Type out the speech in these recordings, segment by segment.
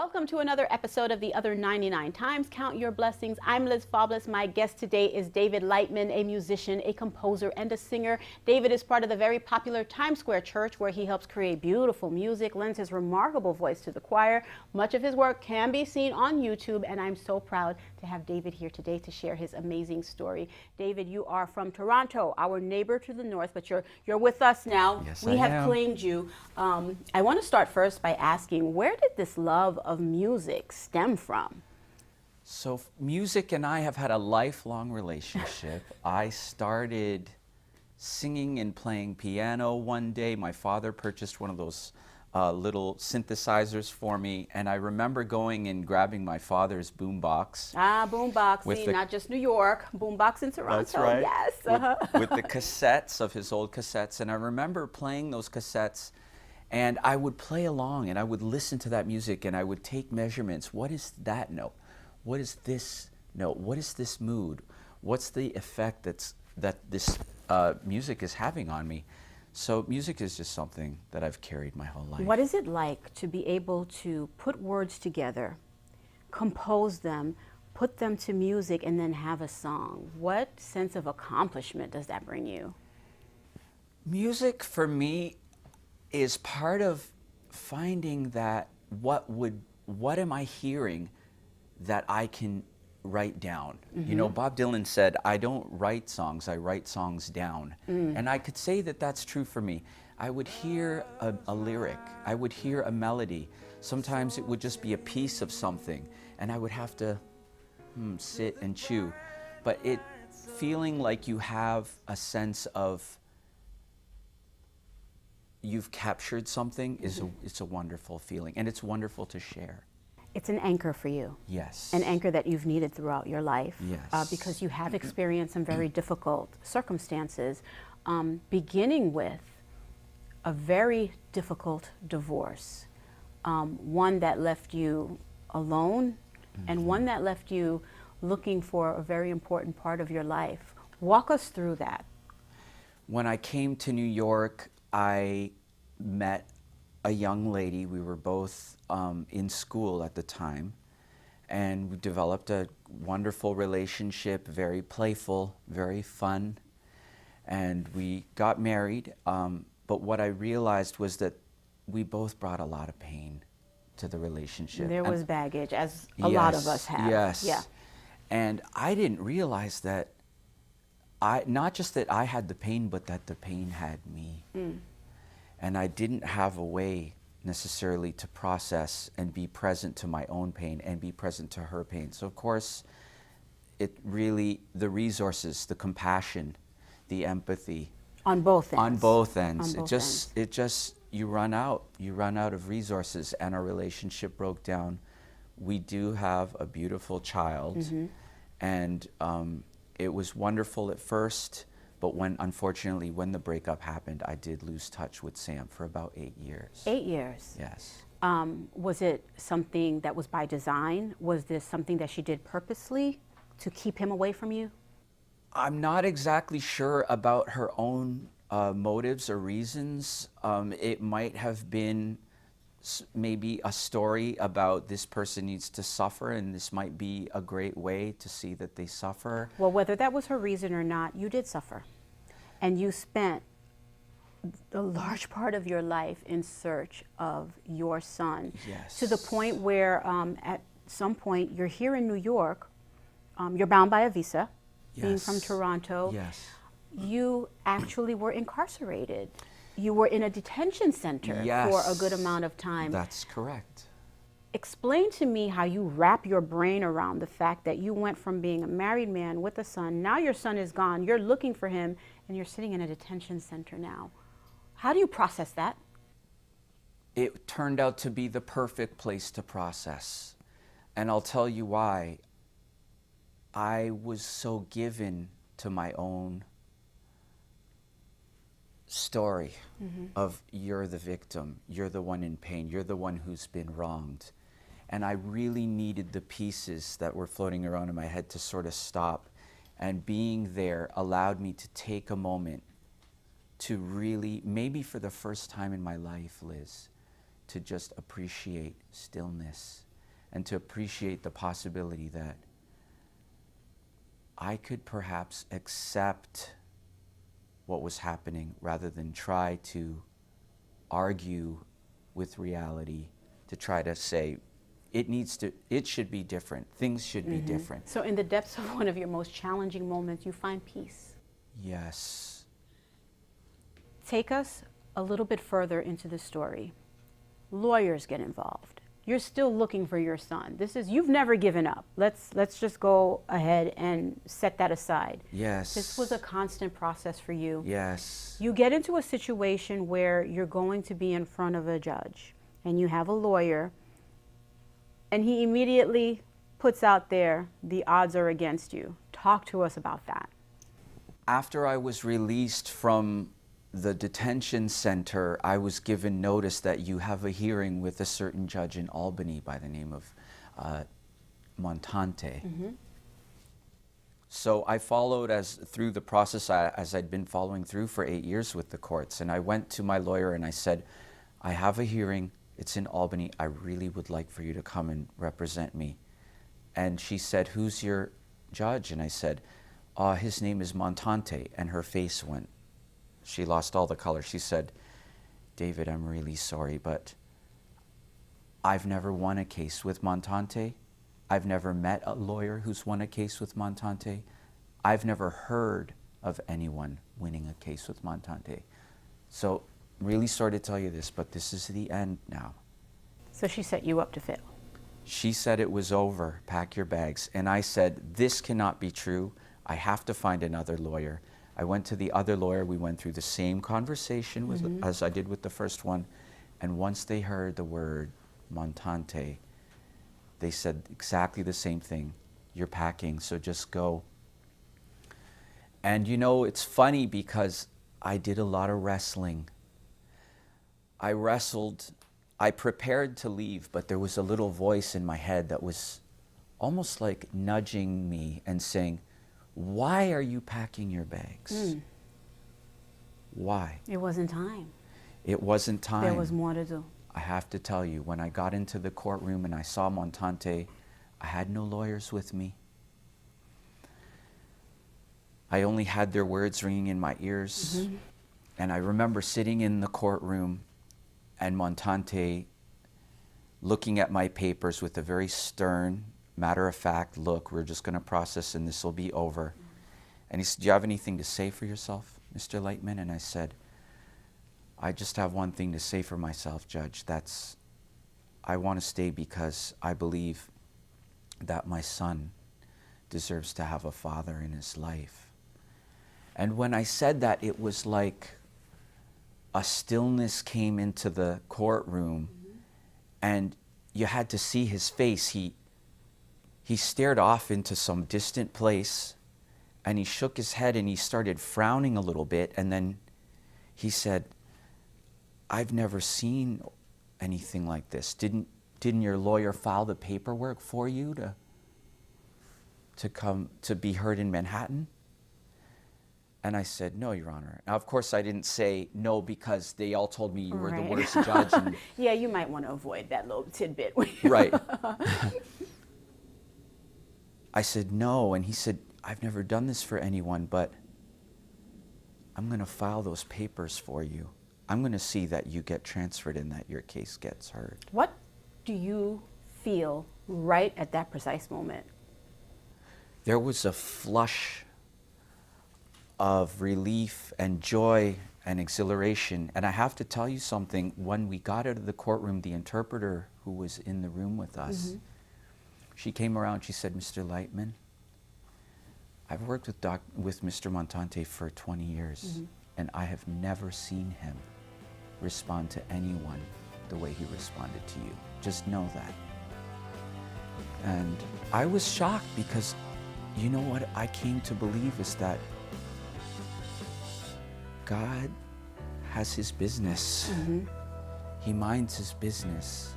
Welcome to another episode of The Other 99 Times. Count Your Blessings. I'm Liz Faublas. My guest today is David Leitman, a musician, a composer, and a singer. David is part of the very popular Times Square Church, where he helps create beautiful music, lends his remarkable voice to the choir. Much of his work can be seen on YouTube, and I'm so proud to have David here today to share his amazing story. David, you are from Toronto, our neighbor to the north, but you're with us now. Yes, we have claimed you. I want to start first by asking, where did this love of music stem from? So music and I have had a lifelong relationship. I started singing and playing piano one day. My father purchased one of those little synthesizers for me, and I remember going and grabbing my father's boombox. Boombox, not just New York, boombox in Toronto. That's right. Yes. With the cassettes of his old cassettes, and I remember playing those cassettes. And I would play along, and I would listen to that music, and I would take measurements. What is that note? What is this note? What is this mood? What's the effect that this music is having on me? So music is just something that I've carried my whole life. What is it like to be able to put words together, compose them, put them to music, and then have a song? What sense of accomplishment does that bring you? Music, for me, is part of finding that what am I hearing that I can write down? Mm-hmm. You know, Bob Dylan said, I don't write songs, I write songs down. And I could say that that's true for me. I would hear a lyric, I would hear a melody. Sometimes it would just be a piece of something, and I would have to sit and chew. But feeling like you have a sense of you've captured something it's a wonderful feeling, and it's wonderful to share. It's an anchor for you. Yes. An anchor that you've needed throughout your life. Yes. Because you have experienced some very difficult circumstances, beginning with a very difficult divorce, one that left you alone, and one that left you looking for a very important part of your life. Walk us through that. When I came to New York, I met a young lady. We were both in school at the time, and we developed a wonderful relationship, very playful, very fun, and we got married. But what I realized was that we both brought a lot of pain to the relationship. There was baggage, as a lot of us have. Yes. Yeah. And I didn't realize that not just that I had the pain, but that the pain had me. And I didn't have a way necessarily to process and be present to my own pain and be present to her pain. So of course, the resources, the compassion, the empathy. On both ends. On both ends. On both ends. You run out of resources, and our relationship broke down. We do have a beautiful child, and it was wonderful at first, but unfortunately, when the breakup happened, I did lose touch with Sam for about 8 years. 8 years? Yes. Was it something that was by design? Was this something that she did purposely to keep him away from you? I'm not exactly sure about her own motives or reasons. It might have been maybe a story about this person needs to suffer, and this might be a great way to see that they suffer. Well, whether that was her reason or not, you did suffer. And you spent a large part of your life in search of your son. Yes. To the point where at some point you're here in New York, you're bound by a visa, being from Toronto. Yes. You actually were incarcerated. You were in a detention center for a good amount of time. That's correct. Explain to me how you wrap your brain around the fact that you went from being a married man with a son, now your son is gone, you're looking for him, and you're sitting in a detention center now. How do you process that? It turned out to be the perfect place to process. And I'll tell you why. I was so given to my own story of you're the victim, you're the one in pain, you're the one who's been wronged. And I really needed the pieces that were floating around in my head to sort of stop. And being there allowed me to take a moment to really, maybe for the first time in my life, Liz, to just appreciate stillness and to appreciate the possibility that I could perhaps accept what was happening rather than try to argue with reality, to try to say it should be different, things should be different. So in the depths of one of your most challenging moments, you find peace. Yes. Take us a little bit further into the story. Lawyers get involved. You're still looking for your son. You've never given up. Let's just go ahead and set that aside. Yes. This was a constant process for you. Yes. You get into a situation where you're going to be in front of a judge and you have a lawyer, and he immediately puts out there the odds are against you. Talk to us about that. After I was released from the detention center, I was given notice that you have a hearing with a certain judge in Albany by the name of Montante. So I followed through the process as I'd been following through for 8 years with the courts. And I went to my lawyer and I said, I have a hearing, it's in Albany, I really would like for you to come and represent me. And she said, who's your judge? And I said, his name is Montante. And her face went, she lost all the color. She said, David, I'm really sorry, but I've never won a case with Montante. I've never met a lawyer who's won a case with Montante. I've never heard of anyone winning a case with Montante. So really sorry to tell you this, but this is the end now. So she set you up to fail. She said it was over, pack your bags. And I said, this cannot be true. I have to find another lawyer. I went to the other lawyer. We went through the same conversation as I did with the first one. And once they heard the word Montante, they said exactly the same thing. You're packing, so just go. And you know, it's funny because I did a lot of wrestling. I wrestled, I prepared to leave, but there was a little voice in my head that was almost like nudging me and saying, why are you packing your bags? Why? It wasn't time. It wasn't time. There was more to do. I have to tell you, when I got into the courtroom and I saw Montante, I had no lawyers with me. I only had their words ringing in my ears. And I remember sitting in the courtroom and Montante looking at my papers with a very stern, matter-of-fact look. We're just going to process and this will be over. And he said, do you have anything to say for yourself, Mr. Leitman? And I said, I just have one thing to say for myself, Judge. That's, I want to stay because I believe that my son deserves to have a father in his life. And when I said that, it was like a stillness came into the courtroom, and you had to see his face. He stared off into some distant place, and he shook his head and he started frowning a little bit, and then he said, I've never seen anything like this. Didn't your lawyer file the paperwork for you to come to be heard in Manhattan? And I said, no, Your Honor. Now, of course, I didn't say no because they all told me you were the worst judge. And yeah, you might want to avoid that little tidbit. Right. I said no, and he said, I've never done this for anyone, but I'm going to file those papers for you. I'm going to see that you get transferred and that your case gets heard. What do you feel right at that precise moment? There was a flush of relief and joy and exhilaration. And I have to tell you something. When we got out of the courtroom, the interpreter who was in the room with us, she came around, she said, Mr. Leitman, I've worked with Mr. Montante for 20 years, and I have never seen him respond to anyone the way he responded to you. Just know that. And I was shocked because, you know what I came to believe is that God has his business. He minds his business.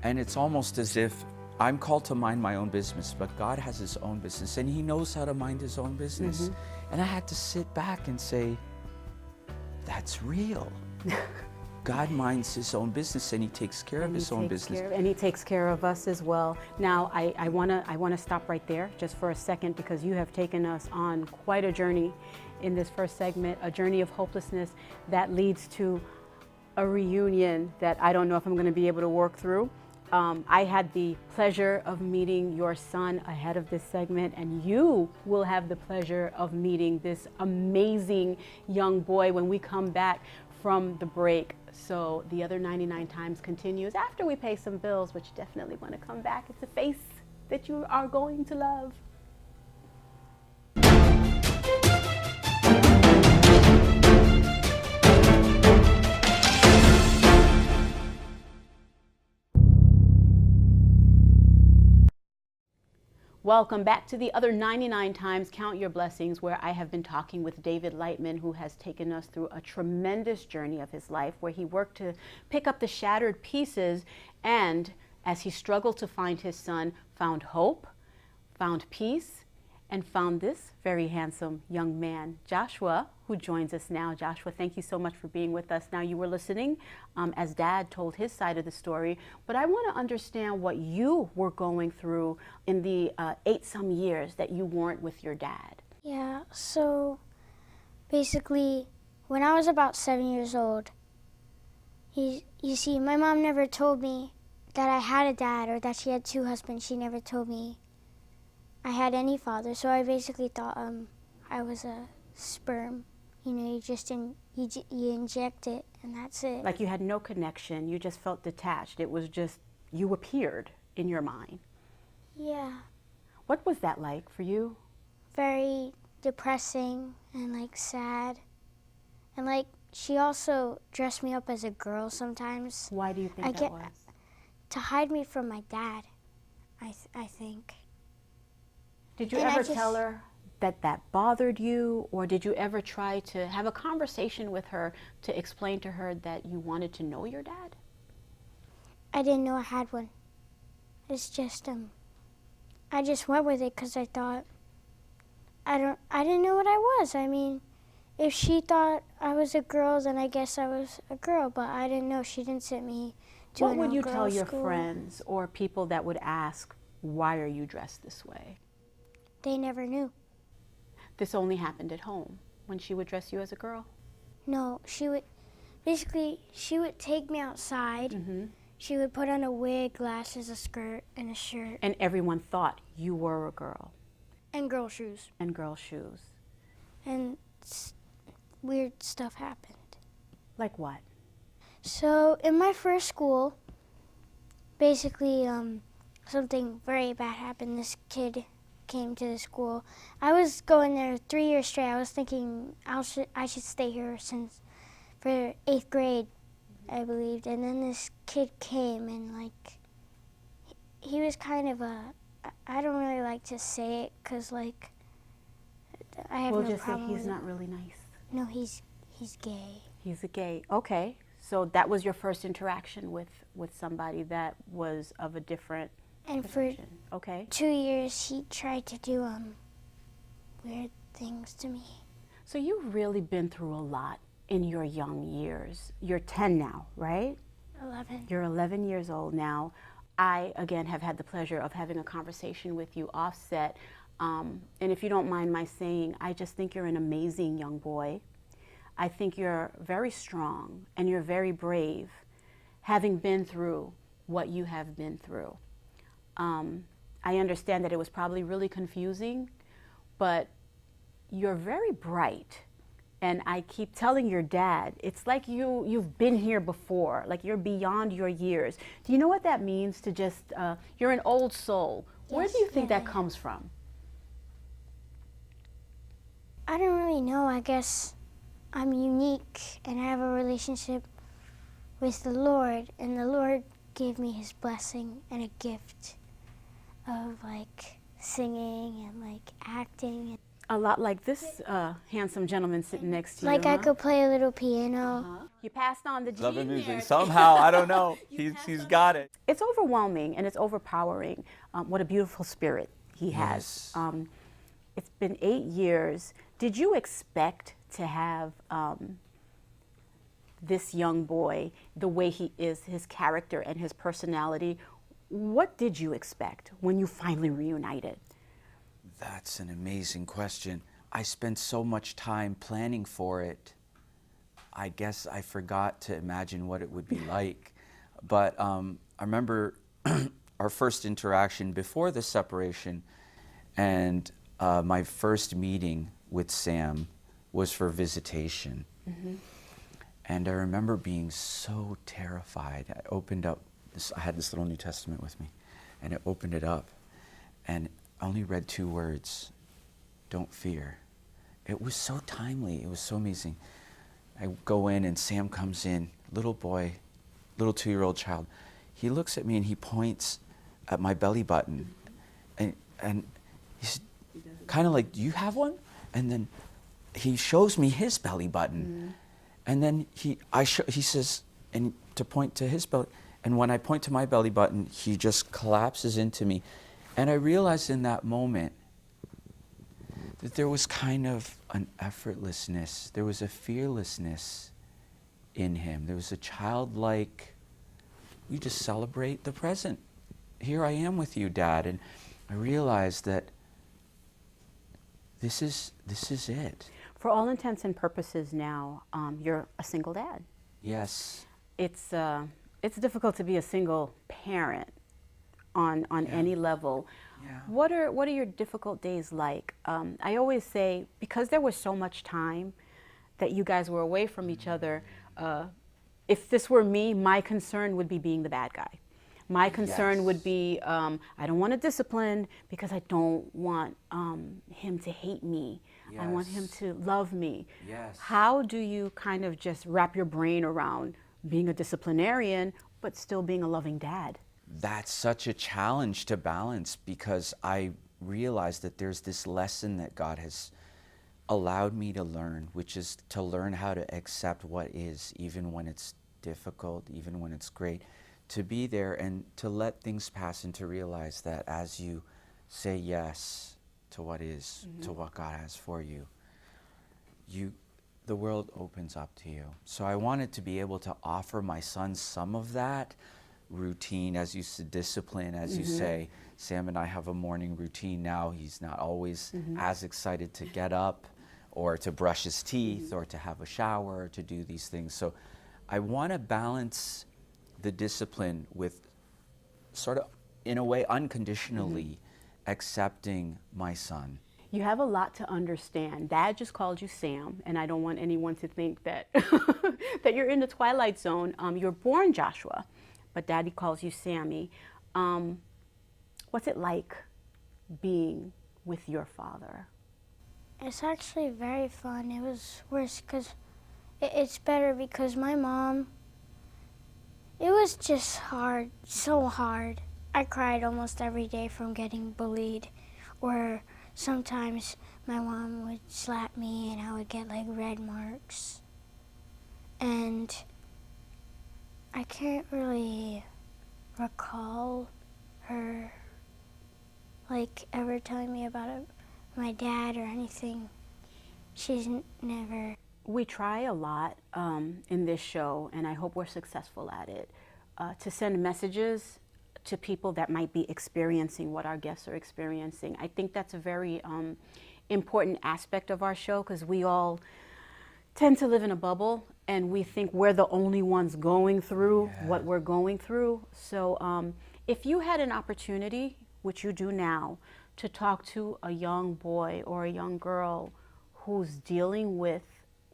And it's almost as if I'm called to mind my own business, but God has his own business, and he knows how to mind his own business. And I had to sit back and say, that's real. God minds his own business and he takes care of his own business. And he takes care of us as well. Now, I wanna stop right there just for a second, because you have taken us on quite a journey in this first segment, a journey of hopelessness that leads to a reunion that I don't know if I'm gonna be able to work through. I had the pleasure of meeting your son ahead of this segment, and you will have the pleasure of meeting this amazing young boy when we come back from the break. So the other 99 times continues after we pay some bills, which definitely want to come back. It's a face that you are going to love. Welcome back to the other 99 times Count Your Blessings, where I have been talking with David Leitman, who has taken us through a tremendous journey of his life, where he worked to pick up the shattered pieces, and as he struggled to find his son, found hope, found peace, and found this very handsome young man, Joshua, who joins us now. Joshua, thank you so much for being with us. Now, you were listening as Dad told his side of the story, but I want to understand what you were going through in the 8-some years that you weren't with your dad. Yeah, so basically, when I was about 7 years old, you see, my mom never told me that I had a dad or that she had 2 husbands. She never told me I had any father, so I basically thought I was a sperm. You know, you inject it, and that's it. Like you had no connection, you just felt detached. It was just, you appeared in your mind. Yeah. What was that like for you? Very depressing and like sad. And like she also dressed me up as a girl sometimes. Why do you think that was? To hide me from my dad, I think. Did you ever tell her that that bothered you, or did you ever try to have a conversation with her to explain to her that you wanted to know your dad? I didn't know I had one. It's just I just went with it because I thought I didn't know what I was. I mean, if she thought I was a girl, then I guess I was a girl, but I didn't know. She didn't send me to an all-girls school. What would you tell your friends or people that would ask, why are you dressed this way? They never knew. This only happened at home, when she would dress you as a girl? No, she would take me outside. Mm-hmm. She would put on a wig, glasses, a skirt, and a shirt. And everyone thought you were a girl? And girl shoes. And girl shoes. And weird stuff happened. Like what? So in my first school, basically something very bad happened. This kid came to the school. I was going there 3 years straight. I was thinking I should stay here for 8th grade, I believed. And then this kid came, and like he was kind of I don't really like to say it because like I have no problem. We'll just say he's not really nice. No, he's gay. He's a gay. Okay. So that was your first interaction with somebody that was of a different And position. For 2 years, he tried to do weird things to me. So you've really been through a lot in your young years. You're 10 now, right? 11. You're 11 years old now. I, again, have had the pleasure of having a conversation with you offset. And if you don't mind my saying, I just think you're an amazing young boy. I think you're very strong and you're very brave, having been through what you have been through. I understand that it was probably really confusing, but you're very bright. And I keep telling your dad, it's like you've been here before, like you're beyond your years. Do you know what that means to just, you're an old soul? Yes. Where do you think that comes from? I don't really know. I guess I'm unique and I have a relationship with the Lord, and the Lord gave me his blessing and a gift of like singing and like acting. A lot like this handsome gentleman sitting next to you. Like I could play a little piano. You passed on the Love gene music. there. Somehow, I don't know. He's got it. It's overwhelming and it's overpowering. What a beautiful spirit he has. Yes. It's been 8 years. Did you expect to have this young boy, the way he is, his character and his personality. What did you expect when you finally reunited? That's an amazing question. I spent so much time planning for it. I guess I forgot to imagine what it would be like. But I remember our first interaction before the separation, and my first meeting with Sam was for visitation. And I remember being so terrified. I opened up, I had this little New Testament with me, and I opened it up, and I only read 2 words, "Don't fear." It was so timely, it was so amazing. I go in and Sam comes in, little boy, little 2-year-old child. He looks at me and he points at my belly button, and he's kind of like, "Do you have one?" And then he shows me his belly button. And then he says, and to point to his belly, and when I point to my belly button, he just collapses into me. And I realized in that moment that there was kind of an effortlessness, there was a fearlessness in him. There was a childlike, we just celebrate the present. Here I am with you, Dad. And I realized that this is it. For all intents and purposes now, you're a single dad. Yes. It's difficult to be a single parent on any level. Yeah. What are your difficult days like? I always say, because there was so much time that you guys were away from each other, if this were me, my concern would be being the bad guy. My concern would be, I don't want to discipline because I don't want him to hate me. I want him to love me. Yes. How do you kind of just wrap your brain around being a disciplinarian but still being a loving dad? That's such a challenge to balance, because I realize that there's this lesson that God has allowed me to learn, which is to learn how to accept what is, even when it's difficult, even when it's great, to be there and to let things pass, and to realize that as you say yes to what is, to what God has for you, the world opens up to you. So I wanted to be able to offer my son some of that routine, as you said, discipline, as you say. Sam and I have a morning routine now. He's not always as excited to get up or to brush his teeth or to have a shower or to do these things. So I want to balance the discipline with sort of, in a way, unconditionally accepting my son. You have a lot to understand. Dad just called you Sam, and I don't want anyone to think that that you're in the twilight zone. You're born Joshua, but Daddy calls you Sammy. What's it like being with your father? It's actually very fun. It was worse because it's better because my mom, it was just hard, so hard. I cried almost every day from getting bullied, or sometimes my mom would slap me and I would get like red marks. And I can't really recall her like ever telling me about it, my dad or anything. She's never. We try a lot in this show, and I hope we're successful at it, to send messages to people that might be experiencing what our guests are experiencing. I think that's a very important aspect of our show, because we all tend to live in a bubble and we think we're the only ones going through what we're going through. So if you had an opportunity, which you do now, to talk to a young boy or a young girl who's dealing with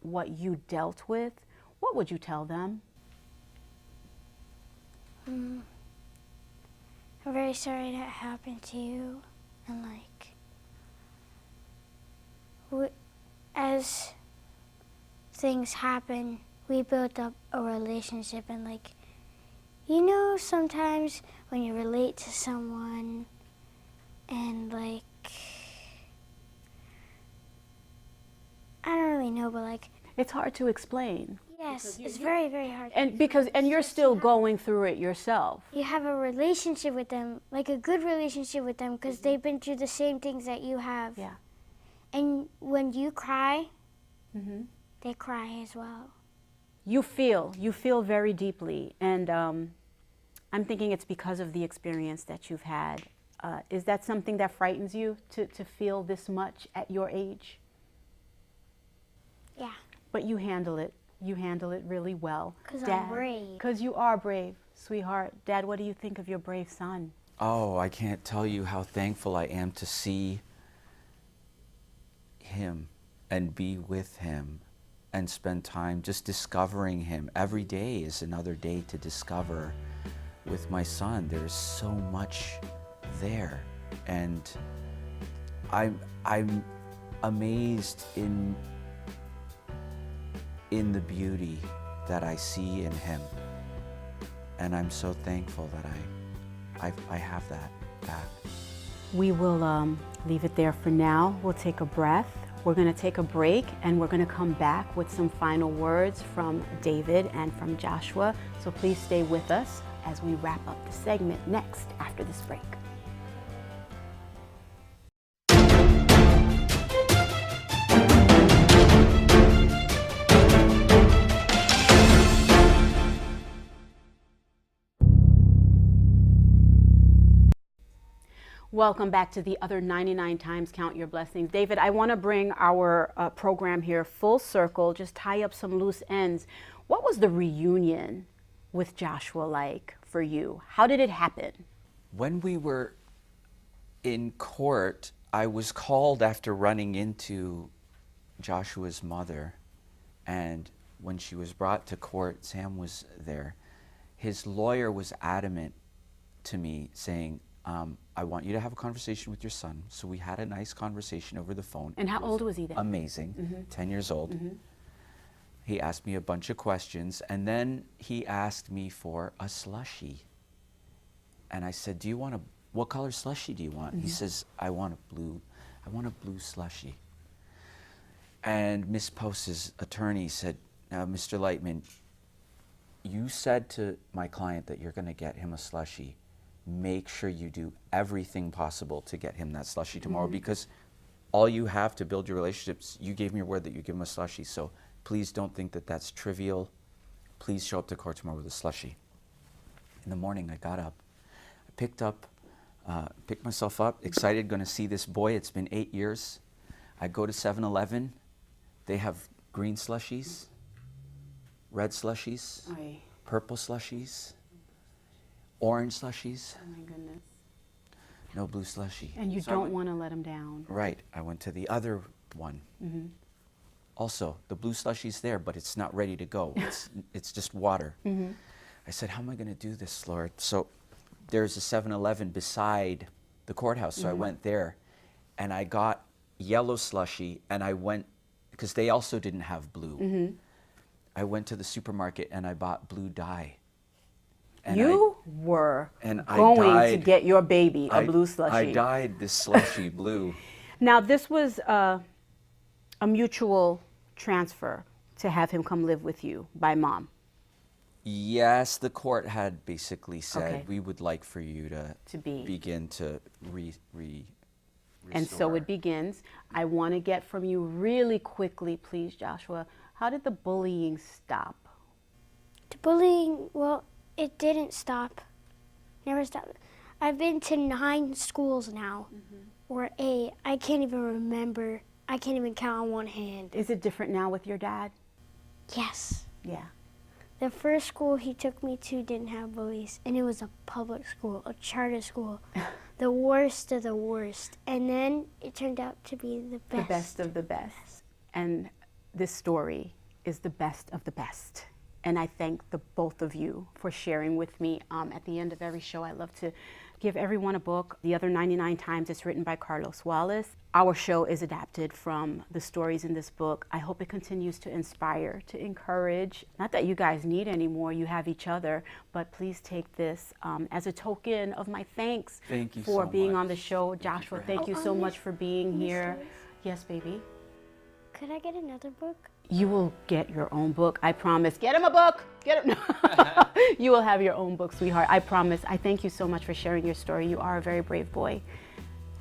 what you dealt with, what would you tell them? I'm very sorry that happened to you, and as things happen, we built up a relationship, and sometimes when you relate to someone and I don't really know, but it's hard to explain. yes, it's very, very hard. And you're still going through it yourself. You have a relationship with them, like a good relationship with them, because they've been through the same things that you have. Yeah. And when you cry, they cry as well. You feel very deeply, and I'm thinking it's because of the experience that you've had. Is that something that frightens you, to feel this much at your age? Yeah. But you handle it. You handle it really well. Because I'm brave. Because you are brave, sweetheart. Dad, what do you think of your brave son? Oh, I can't tell you how thankful I am to see him and be with him and spend time just discovering him. Every day is another day to discover with my son. There's so much there, and I'm amazed in the beauty that I see in him, and I'm so thankful that I have that back. We will leave it there for now. We'll take a breath. We're going to take a break, and we're going to come back with some final words from David and from Joshua. So please stay with us as we wrap up the segment next after this break. Welcome back to the other 99 times Count Your Blessings. David, I want to bring our program here full circle, just tie up some loose ends. What was the reunion with Joshua like for you? How did it happen? When we were in court, I was called after running into Joshua's mother, and when she was brought to court, Sam was there. His lawyer was adamant to me, saying, I want you to have a conversation with your son. So we had a nice conversation over the phone. And how old was he then? Amazing, 10 years old. He asked me a bunch of questions, and then he asked me for a slushie. And I said, what color slushie do you want? He says, I want a blue slushie. And Miss Post's attorney said, Mr. Leitman, you said to my client that you're going to get him a slushie. Make sure you do everything possible to get him that slushie tomorrow, because all you have to build your relationships, you gave me your word that you give him a slushie, so please don't think that that's trivial. Please show up to court tomorrow with a slushie. In the morning, I got up, I picked myself up, excited, going to see this boy. It's been 8 years. I go to 7-Eleven. They have green slushies, red slushies, purple slushies, orange slushies. Oh my goodness. No blue slushie. And you don't want to let him down. Right. I went to the other one. Also, the blue slushie's there, but it's not ready to go. It's just water. I said, how am I going to do this, Lord? So there's a 7-Eleven beside the courthouse. So I went there, and I got yellow slushie, and I went, because they also didn't have blue. I went to the supermarket, and I bought blue dye. And you were and going to get your baby a blue slushie. I dyed this slushie blue. Now, this was a mutual transfer to have him come live with you by mom. Yes, the court had basically said, Okay. we would like for you to begin to And so it begins. I want to get from you really quickly, please, Joshua. How did the bullying stop? The bullying, well, it didn't stop. Never stopped. I've been to 9 schools now, or 8. I can't even remember. I can't even count on one hand. Is it different now with your dad? Yes. Yeah. The first school he took me to didn't have bullies, and it was a public school, a charter school. The worst of the worst. And then it turned out to be the best. The best of the best. And this story is the best of the best. And I thank the both of you for sharing with me. At the end of every show, I love to give everyone a book. The Other 99 Times is written by Carlos Wallace. Our show is adapted from the stories in this book. I hope it continues to inspire, to encourage. Not that you guys need any more, you have each other, but please take this as a token of my thanks Thank you for so being much. on the show. Joshua, thank you so much for being here. Yes, baby. Could I get another book? You will get your own book, I promise. Get him a book. Get him. You will have your own book, sweetheart. I promise. I thank you so much for sharing your story. You are a very brave boy.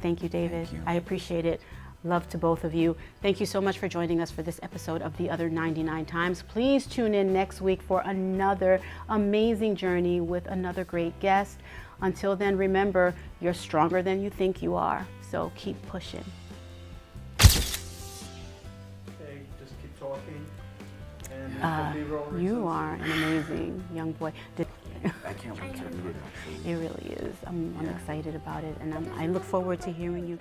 Thank you, David. Thank you. I appreciate it. Love to both of you. Thank you so much for joining us for this episode of The Other 99 Times. Please tune in next week for another amazing journey with another great guest. Until then, remember, you're stronger than you think you are. So keep pushing. Okay, just keep talking. And B-roll You reasons. are an amazing young boy. I can't wait to read it, actually. It really is. I'm excited about it, and I look forward to hearing you.